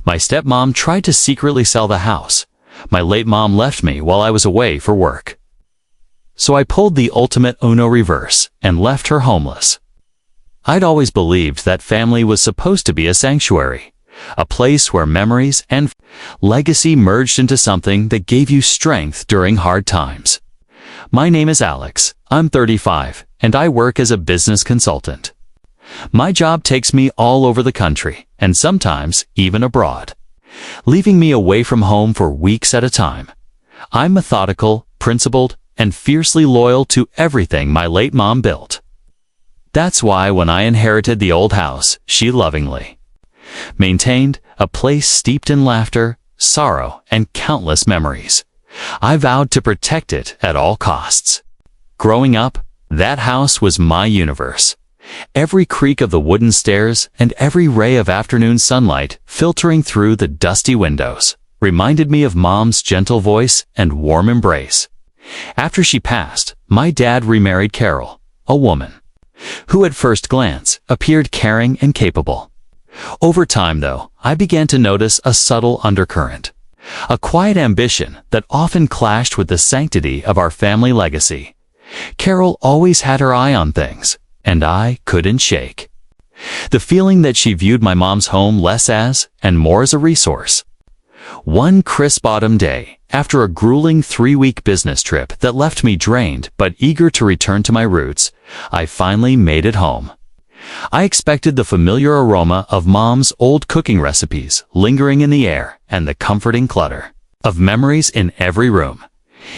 My stepmom tried to secretly sell the house. My late mom left me while I was away for work. So I pulled the ultimate Uno reverse and left her homeless. I'd always believed that family was supposed to be a sanctuary, a place where memories and legacy merged into something that gave you strength during hard times. My name is Alex, I'm 35, and I work as a business consultant. My job takes me all over the country, and sometimes even abroad, leaving me away from home for weeks at a time. I'm methodical, principled, and fiercely loyal to everything my late mom built. That's why when I inherited the old house, she lovingly maintained, a place steeped in laughter, sorrow, and countless memories, I vowed to protect it at all costs. Growing up, that house was my universe. Every creak of the wooden stairs and every ray of afternoon sunlight filtering through the dusty windows reminded me of Mom's gentle voice and warm embrace. After she passed, my dad remarried Carol, a woman who at first glance appeared caring and capable. Over time, though, I began to notice a subtle undercurrent, a quiet ambition that often clashed with the sanctity of our family legacy. Carol always had her eye on things, and I couldn't shake the feeling that she viewed my mom's home less as and more as a resource. One crisp autumn day, after a grueling 3-week business trip that left me drained but eager to return to my roots, I finally made it home. I expected the familiar aroma of Mom's old cooking recipes lingering in the air and the comforting clutter of memories in every room.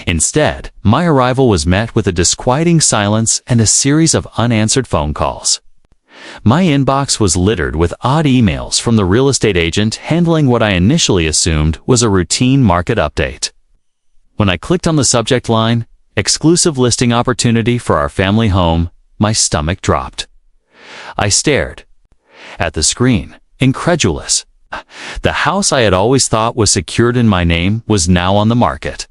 Instead, my arrival was met with a disquieting silence and a series of unanswered phone calls. My inbox was littered with odd emails from the real estate agent handling what I initially assumed was a routine market update. When I clicked on the subject line, "Exclusive listing opportunity for our family home," my stomach dropped. I stared at the screen, incredulous. The house I had always thought was secured in my name was now on the market.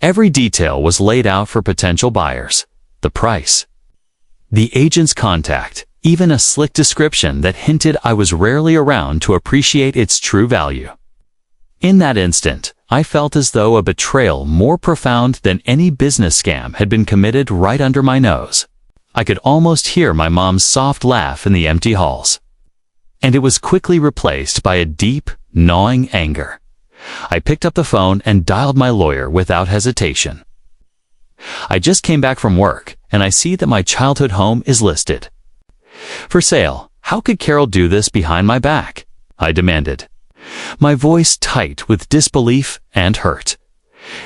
Every detail was laid out for potential buyers: the price, the agent's contact, even a slick description that hinted I was rarely around to appreciate its true value. In that instant, I felt as though a betrayal more profound than any business scam had been committed right under my nose. I could almost hear my mom's soft laugh in the empty halls. And it was quickly replaced by a deep, gnawing anger. I picked up the phone and dialed my lawyer without hesitation. "I just came back from work, and I see that my childhood home is listed for sale. How could Carol do this behind my back?" I demanded, my voice tight with disbelief and hurt.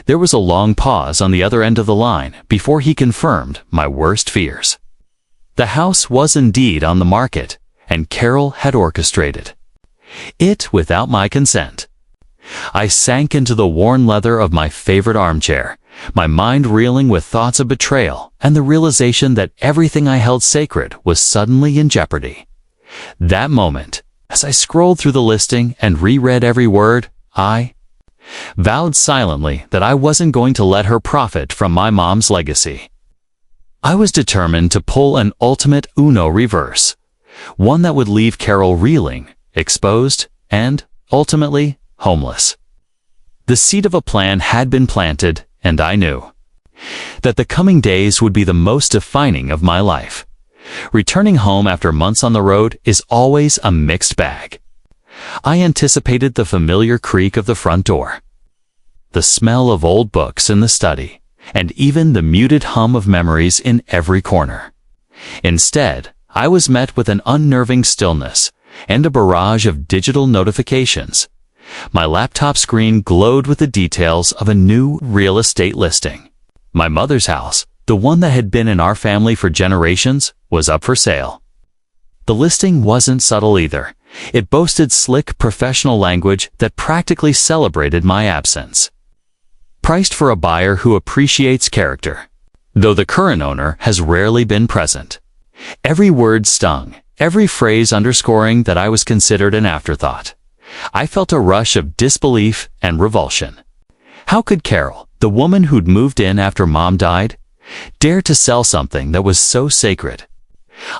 There was a long pause on the other end of the line before he confirmed my worst fears. The house was indeed on the market, and Carol had orchestrated it without my consent. I sank into the worn leather of my favorite armchair, my mind reeling with thoughts of betrayal and the realization that everything I held sacred was suddenly in jeopardy. That moment, as I scrolled through the listing and reread every word, I vowed silently that I wasn't going to let her profit from my mom's legacy. I was determined to pull an ultimate Uno reverse, one that would leave Carol reeling, exposed, and, ultimately, homeless. The seed of a plan had been planted, and I knew that the coming days would be the most defining of my life. Returning home after months on the road is always a mixed bag. I anticipated the familiar creak of the front door, the smell of old books in the study, and even the muted hum of memories in every corner. Instead, I was met with an unnerving stillness and a barrage of digital notifications. My laptop screen glowed with the details of a new real estate listing. My mother's house, the one that had been in our family for generations, was up for sale. The listing wasn't subtle either. It boasted slick professional language that practically celebrated my absence. Priced for a buyer who appreciates character, though the current owner has rarely been present. Every word stung, every phrase underscoring that I was considered an afterthought. I felt a rush of disbelief and revulsion. How could Carol, the woman who'd moved in after Mom died, dare to sell something that was so sacred?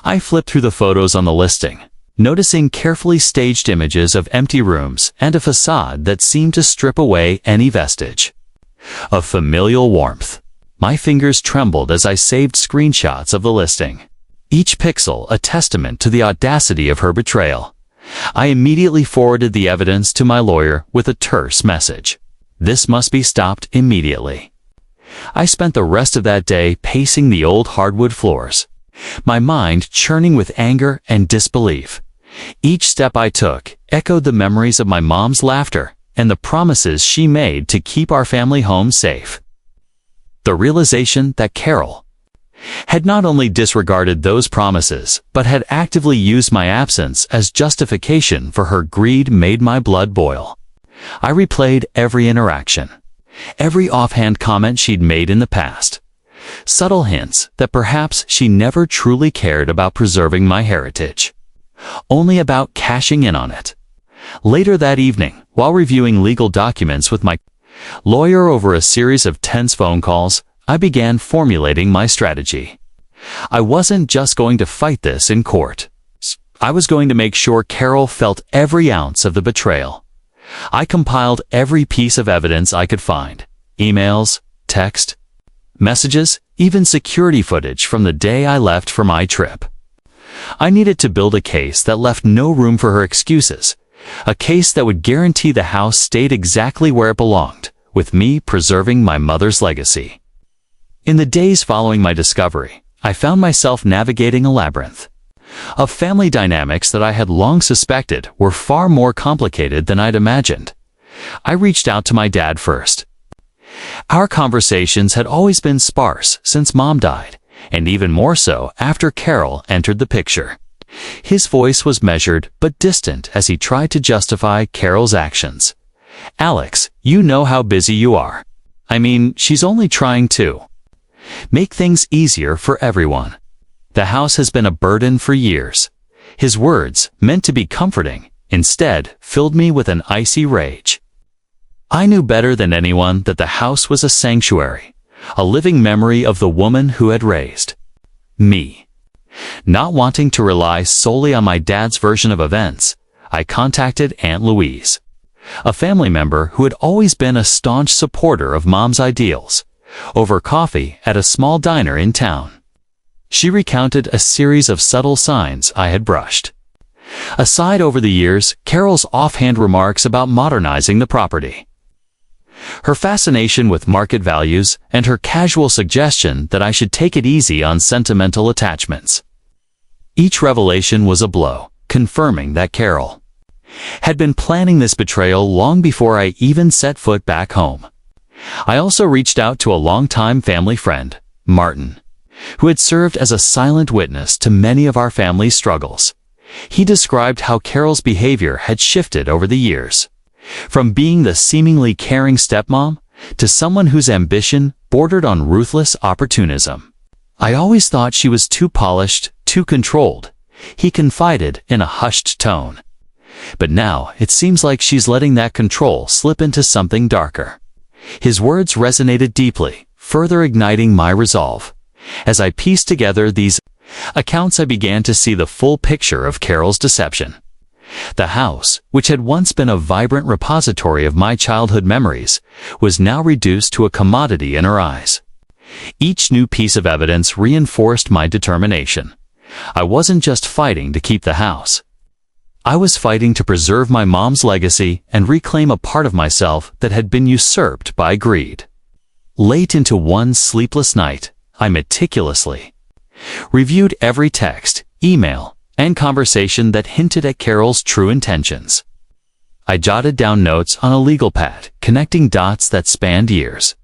I flipped through the photos on the listing, noticing carefully staged images of empty rooms and a facade that seemed to strip away any vestige of familial warmth. My fingers trembled as I saved screenshots of the listing, each pixel a testament to the audacity of her betrayal. I immediately forwarded the evidence to my lawyer with a terse message. This must be stopped immediately. I spent the rest of that day pacing the old hardwood floors, my mind churning with anger and disbelief. Each step I took echoed the memories of my mom's laughter and the promises she made to keep our family home safe. The realization that Carol had not only disregarded those promises, but had actively used my absence as justification for her greed made my blood boil. I replayed every interaction, every offhand comment she'd made in the past, subtle hints that perhaps she never truly cared about preserving my heritage, only about cashing in on it. Later that evening, while reviewing legal documents with my lawyer over a series of tense phone calls, I began formulating my strategy. I wasn't just going to fight this in court. I was going to make sure Carol felt every ounce of the betrayal. I compiled every piece of evidence I could find: emails, text, messages, even security footage from the day I left for my trip. I needed to build a case that left no room for her excuses, a case that would guarantee the house stayed exactly where it belonged, with me preserving my mother's legacy. In the days following my discovery, I found myself navigating a labyrinth of family dynamics that I had long suspected were far more complicated than I'd imagined. I reached out to my dad first. Our conversations had always been sparse since Mom died, and even more so after Carol entered the picture. His voice was measured but distant as he tried to justify Carol's actions. "Alex, you know how busy you are. I mean, she's only trying to make things easier for everyone. The house has been a burden for years." His words, meant to be comforting, instead filled me with an icy rage. I knew better than anyone that the house was a sanctuary, a living memory of the woman who had raised me. Not wanting to rely solely on my dad's version of events, I contacted Aunt Louise, a family member who had always been a staunch supporter of Mom's ideals, over coffee at a small diner in town. She recounted a series of subtle signs I had brushed aside over the years: Carol's offhand remarks about modernizing the property, her fascination with market values, and her casual suggestion that I should take it easy on sentimental attachments. Each revelation was a blow, confirming that Carol had been planning this betrayal long before I even set foot back home. I also reached out to a longtime family friend, Martin, who had served as a silent witness to many of our family's struggles. He described how Carol's behavior had shifted over the years, from being the seemingly caring stepmom to someone whose ambition bordered on ruthless opportunism. "I always thought she was too polished, too controlled," he confided in a hushed tone. "But now it seems like she's letting that control slip into something darker." His words resonated deeply, further igniting my resolve. As I pieced together these accounts, I began to see the full picture of Carol's deception. The house, which had once been a vibrant repository of my childhood memories, was now reduced to a commodity in her eyes. Each new piece of evidence reinforced my determination. I wasn't just fighting to keep the house. I was fighting to preserve my mom's legacy and reclaim a part of myself that had been usurped by greed. Late into one sleepless night, I meticulously reviewed every text, email, and conversation that hinted at Carol's true intentions. I jotted down notes on a legal pad, connecting dots that spanned years.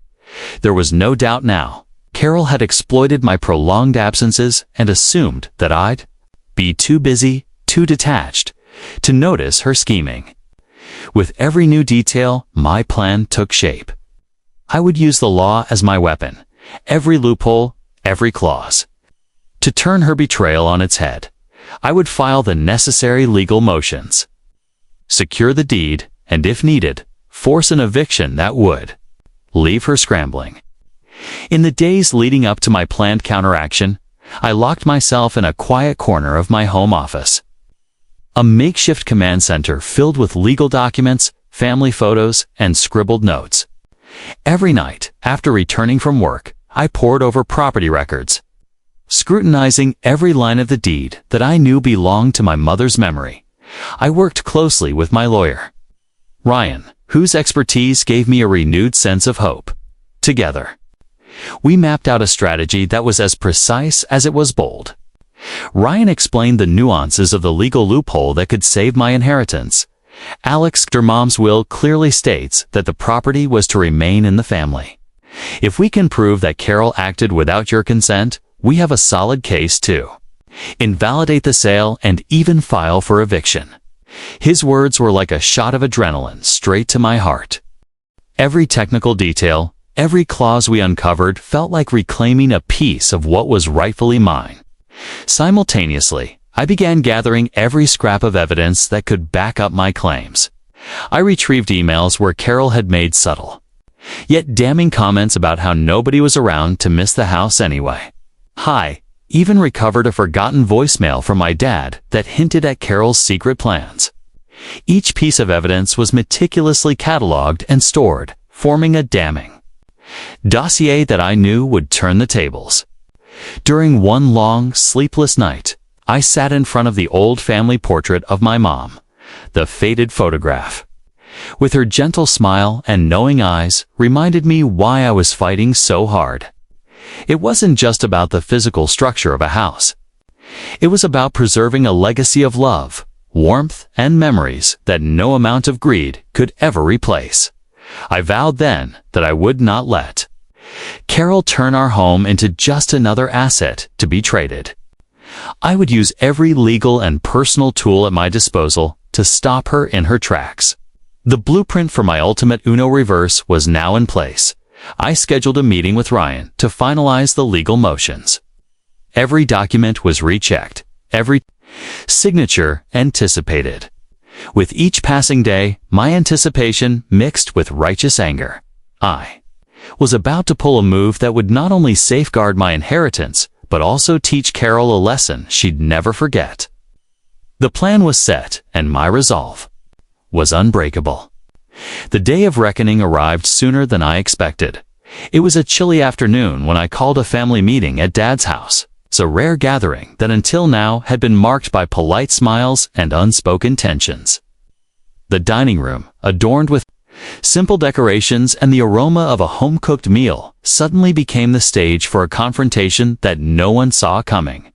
There was no doubt now. Carol had exploited my prolonged absences and assumed that I'd be too busy, too detached, to notice her scheming. With every new detail, my plan took shape. I would use the law as my weapon, every loophole, every clause. To turn her betrayal on its head, I would file the necessary legal motions, secure the deed, and if needed, force an eviction that would leave her scrambling. In the days leading up to my planned counteraction, I locked myself in a quiet corner of my home office. a makeshift command center filled with legal documents, family photos, and scribbled notes. Every night, after returning from work, I pored over property records, scrutinizing every line of the deed that I knew belonged to my mother's memory. I worked closely with my lawyer, Ryan, whose expertise gave me a renewed sense of hope. Together, we mapped out a strategy that was as precise as it was bold. Ryan explained the nuances of the legal loophole that could save my inheritance. Stepmom's will clearly states that the property was to remain in the family. If we can prove that Carol acted without your consent, we have a solid case too. Invalidate the sale and even file for eviction. His words were like a shot of adrenaline straight to my heart. Every technical detail, every clause we uncovered felt like reclaiming a piece of what was rightfully mine. Simultaneously, I began gathering every scrap of evidence that could back up my claims. I retrieved emails where Carol had made subtle, yet damning comments about how nobody was around to miss the house anyway. I even recovered a forgotten voicemail from my dad that hinted at Carol's secret plans. Each piece of evidence was meticulously cataloged and stored, forming a damning dossier that I knew would turn the tables. During one long, sleepless night, I sat in front of the old family portrait of my mom, the faded photograph, with her gentle smile and knowing eyes reminded me why I was fighting so hard. It wasn't just about the physical structure of a house. It was about preserving a legacy of love, warmth, and memories that no amount of greed could ever replace. I vowed then that I would not let Carol turn our home into just another asset to be traded. I would use every legal and personal tool at my disposal to stop her in her tracks. The blueprint for my ultimate Uno reverse was now in place. I scheduled a meeting with Ryan to finalize the legal motions. Every document was rechecked, every signature anticipated. With each passing day, my anticipation mixed with righteous anger. I was about to pull a move that would not only safeguard my inheritance, but also teach Carol a lesson she'd never forget. The plan was set, and my resolve was unbreakable. The day of reckoning arrived sooner than I expected. It was a chilly afternoon when I called a family meeting at Dad's house. It's a rare gathering that until now had been marked by polite smiles and unspoken tensions. The dining room, adorned with simple decorations and the aroma of a home-cooked meal, suddenly became the stage for a confrontation that no one saw coming.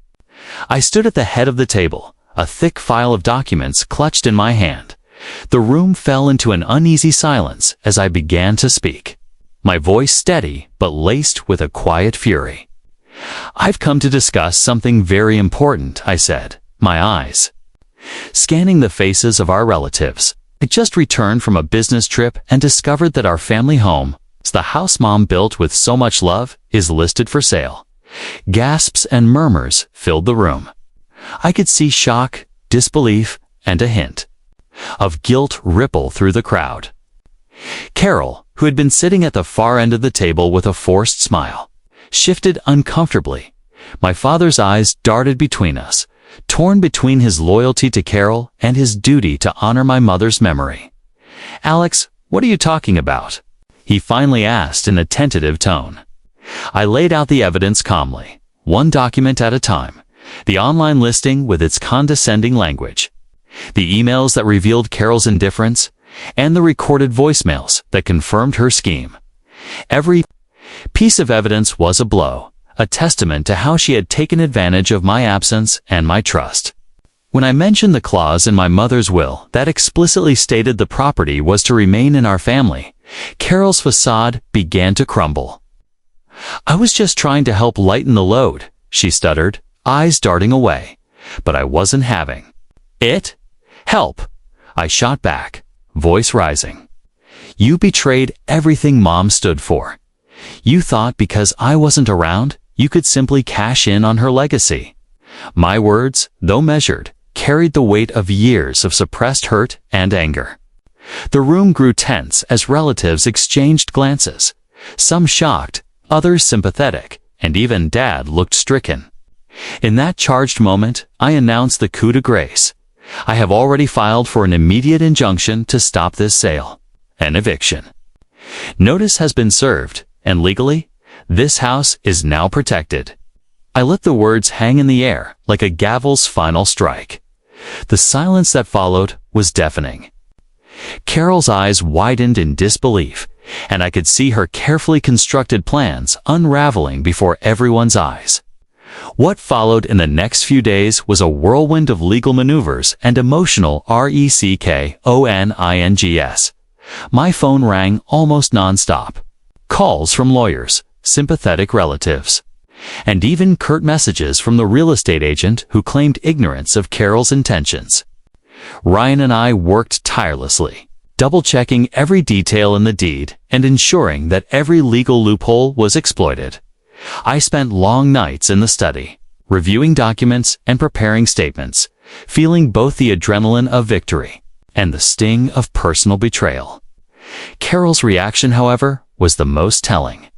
I stood at the head of the table, a thick file of documents clutched in my hand. The room fell into an uneasy silence as I began to speak, my voice steady but laced with a quiet fury. "I've come to discuss something very important," I said, my eyes scanning the faces of our relatives. I just returned from a business trip and discovered that our family home, the house Mom built with so much love, is listed for sale. Gasps and murmurs filled the room. I could see shock, disbelief, and a hint of guilt ripple through the crowd. Carol, who had been sitting at the far end of the table with a forced smile, shifted uncomfortably. My father's eyes darted between us, torn between his loyalty to Carol and his duty to honor my mother's memory. "Alex, what are you talking about?" he finally asked in a tentative tone. I laid out the evidence calmly, one document at a time. The online listing with its condescending language, the emails that revealed Carol's indifference, and the recorded voicemails that confirmed her scheme. Every piece of evidence was a blow, a testament to how she had taken advantage of my absence and my trust. When I mentioned the clause in my mother's will that explicitly stated the property was to remain in our family, Carol's facade began to crumble. "I was just trying to help lighten the load," she stuttered, eyes darting away. But I wasn't having it. "Help," I shot back, voice rising. "You betrayed everything Mom stood for. You thought because I wasn't around, you could simply cash in on her legacy." My words, though measured, carried the weight of years of suppressed hurt and anger. The room grew tense as relatives exchanged glances, some shocked, others sympathetic, and even Dad looked stricken. In that charged moment, I announced the coup de grace. I have already filed for an immediate injunction to stop this sale. An eviction. Notice has been served, and legally, this house is now protected. I let the words hang in the air like a gavel's final strike. The silence that followed was deafening. Carol's eyes widened in disbelief, and I could see her carefully constructed plans unraveling before everyone's eyes. What followed in the next few days was a whirlwind of legal maneuvers and emotional reckonings. My phone rang almost non-stop. Calls from lawyers, sympathetic relatives, and even curt messages from the real estate agent who claimed ignorance of Carol's intentions. Ryan and I worked tirelessly, double-checking every detail in the deed and ensuring that every legal loophole was exploited. I spent long nights in the study, reviewing documents and preparing statements, feeling both the adrenaline of victory and the sting of personal betrayal. Carol's reaction, however, was the most telling.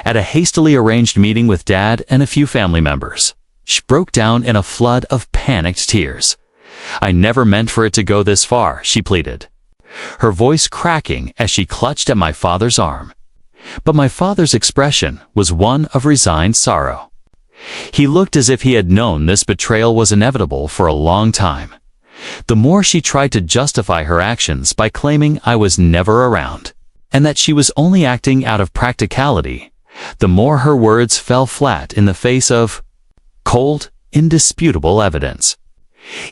At a hastily arranged meeting with Dad and a few family members, she broke down in a flood of panicked tears. "I never meant for it to go this far," she pleaded, her voice cracking as she clutched at my father's arm. But my father's expression was one of resigned sorrow. He looked as if he had known this betrayal was inevitable for a long time. The more she tried to justify her actions by claiming I was never around, and that she was only acting out of practicality, the more her words fell flat in the face of cold, indisputable evidence.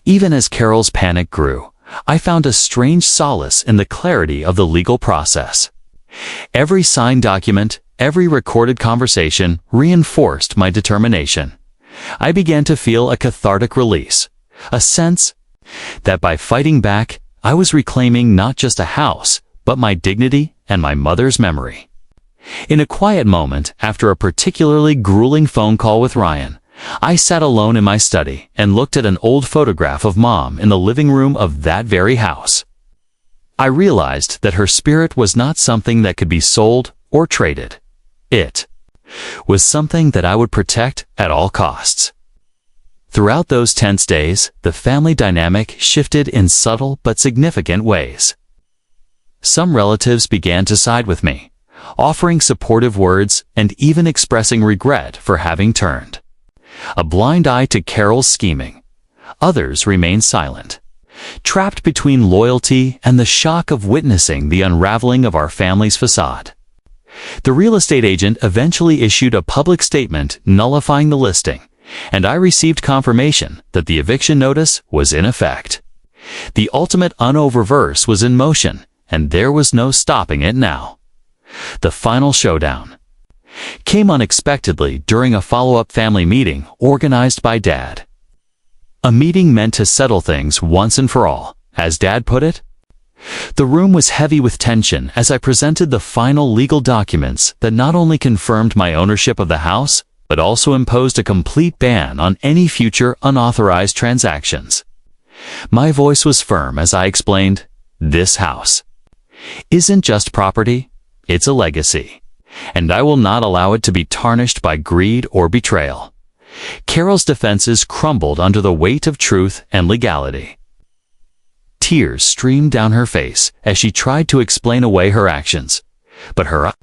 Even as Carol's panic grew, I found a strange solace in the clarity of the legal process. Every signed document, every recorded conversation reinforced my determination. I began to feel a cathartic release, a sense that by fighting back, I was reclaiming not just a house, but my dignity and my mother's memory. In a quiet moment after a particularly grueling phone call with Ryan, I sat alone in my study and looked at an old photograph of Mom in the living room of that very house. I realized that her spirit was not something that could be sold or traded. It was something that I would protect at all costs. Throughout those tense days, the family dynamic shifted in subtle but significant ways. Some relatives began to side with me, offering supportive words and even expressing regret for having turned a blind eye to Carol's scheming. Others remained silent, trapped between loyalty and the shock of witnessing the unraveling of our family's facade. The real estate agent eventually issued a public statement nullifying the listing, and I received confirmation that the eviction notice was in effect. The ultimate reverse was in motion, and there was no stopping it now. The final showdown came unexpectedly during a follow-up family meeting organized by Dad. A meeting meant to settle things once and for all, as Dad put it. The room was heavy with tension as I presented the final legal documents that not only confirmed my ownership of the house, but also imposed a complete ban on any future unauthorized transactions. My voice was firm as I explained, "This house isn't just property, it's a legacy, and I will not allow it to be tarnished by greed or betrayal." Carol's defenses crumbled under the weight of truth and legality. Tears streamed down her face as she tried to explain away her actions, but her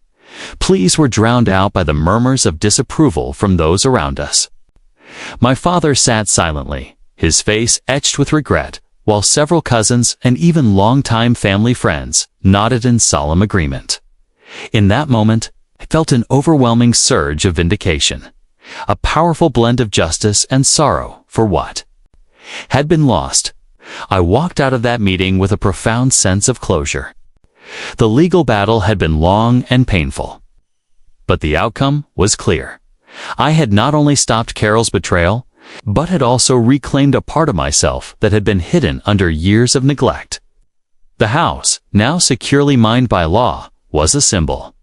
pleas were drowned out by the murmurs of disapproval from those around us. My father sat silently, his face etched with regret, while several cousins and even longtime family friends nodded in solemn agreement. In that moment, I felt an overwhelming surge of vindication, a powerful blend of justice and sorrow for what had been lost. I walked out of that meeting with a profound sense of closure. The legal battle had been long and painful, but the outcome was clear. I had not only stopped Carol's betrayal, but had also reclaimed a part of myself that had been hidden under years of neglect. The house, now securely mine by law, was a symbol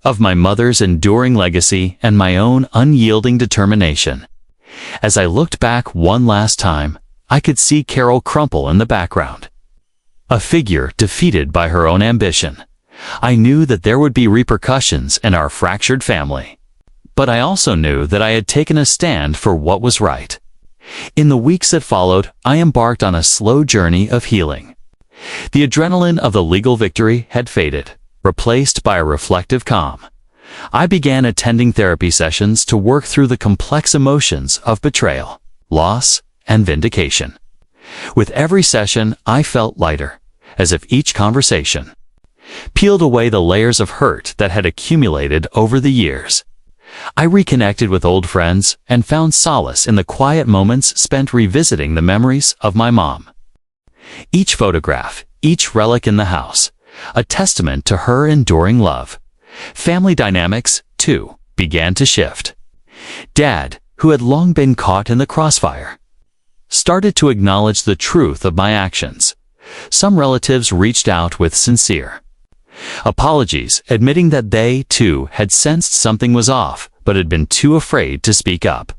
of my mother's enduring legacy and my own unyielding determination. As I looked back one last time, I could see Carol crumple in the background, a figure defeated by her own ambition. I knew that there would be repercussions in our fractured family, but I also knew that I had taken a stand for what was right. In the weeks that followed, I embarked on a slow journey of healing. The adrenaline of the legal victory had faded, replaced by a reflective calm. I began attending therapy sessions to work through the complex emotions of betrayal, loss, and vindication. With every session, I felt lighter, as if each conversation peeled away the layers of hurt that had accumulated over the years. I reconnected with old friends and found solace in the quiet moments spent revisiting the memories of my mom. Each photograph, each relic in the house, a testament to her enduring love. Family dynamics, too, began to shift. Dad, who had long been caught in the crossfire, started to acknowledge the truth of my actions. Some relatives reached out with sincere apologies, admitting that they, too, had sensed something was off, but had been too afraid to speak up.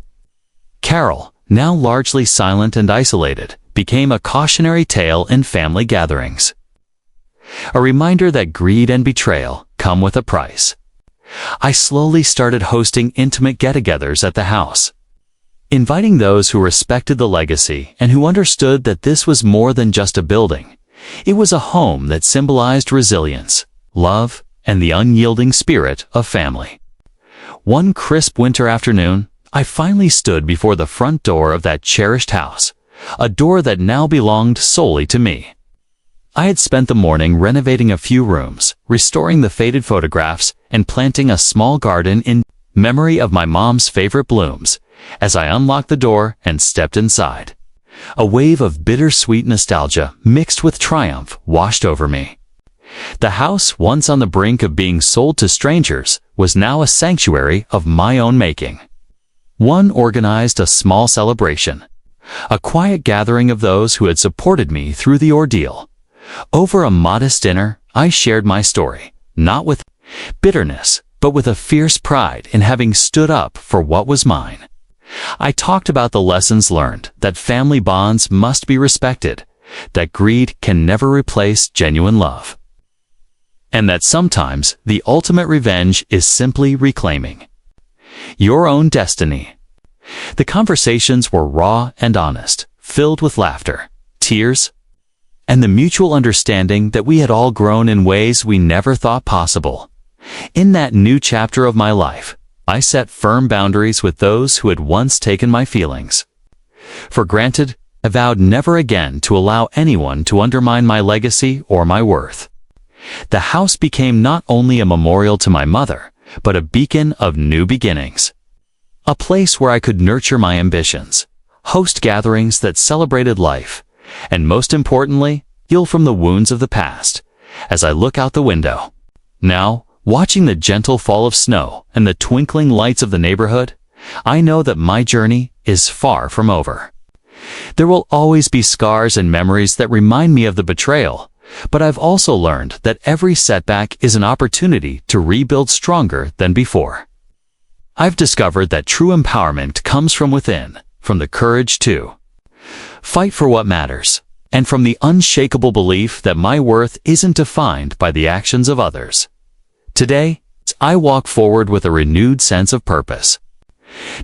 Carol, now largely silent and isolated, became a cautionary tale in family gatherings. A reminder that greed and betrayal come with a price. I slowly started hosting intimate get-togethers at the house, inviting those who respected the legacy and who understood that this was more than just a building. It was a home that symbolized resilience, love, and the unyielding spirit of family. One crisp winter afternoon, I finally stood before the front door of that cherished house, a door that now belonged solely to me. I had spent the morning renovating a few rooms, restoring the faded photographs, and planting a small garden in memory of my mom's favorite blooms. As I unlocked the door and stepped inside, a wave of bittersweet nostalgia mixed with triumph washed over me. The house, once on the brink of being sold to strangers, was now a sanctuary of my own making. One organized a small celebration, a quiet gathering of those who had supported me through the ordeal. Over a modest dinner, I shared my story, not with bitterness, but with a fierce pride in having stood up for what was mine. I talked about the lessons learned, that family bonds must be respected, that greed can never replace genuine love, and that sometimes the ultimate revenge is simply reclaiming your own destiny. The conversations were raw and honest, filled with laughter, tears, and the mutual understanding that we had all grown in ways we never thought possible. In that new chapter of my life, I set firm boundaries with those who had once taken my feelings for granted. I vowed never again to allow anyone to undermine my legacy or my worth. The house became not only a memorial to my mother, but a beacon of new beginnings. A place where I could nurture my ambitions, host gatherings that celebrated life, and most importantly, heal from the wounds of the past. As I look out the window now, watching the gentle fall of snow and the twinkling lights of the neighborhood, I know that my journey is far from over. There will always be scars and memories that remind me of the betrayal, but I've also learned that every setback is an opportunity to rebuild stronger than before. I've discovered that true empowerment comes from within, from the courage to fight for what matters, and from the unshakable belief that my worth isn't defined by the actions of others. Today, I walk forward with a renewed sense of purpose,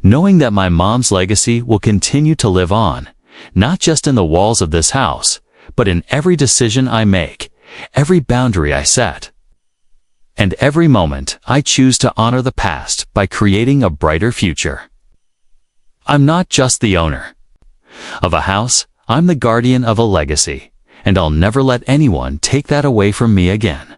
knowing that my mom's legacy will continue to live on, not just in the walls of this house, but in every decision I make, every boundary I set, and every moment I choose to honor the past by creating a brighter future. I'm not just the owner of a house, I'm the guardian of a legacy, and I'll never let anyone take that away from me again.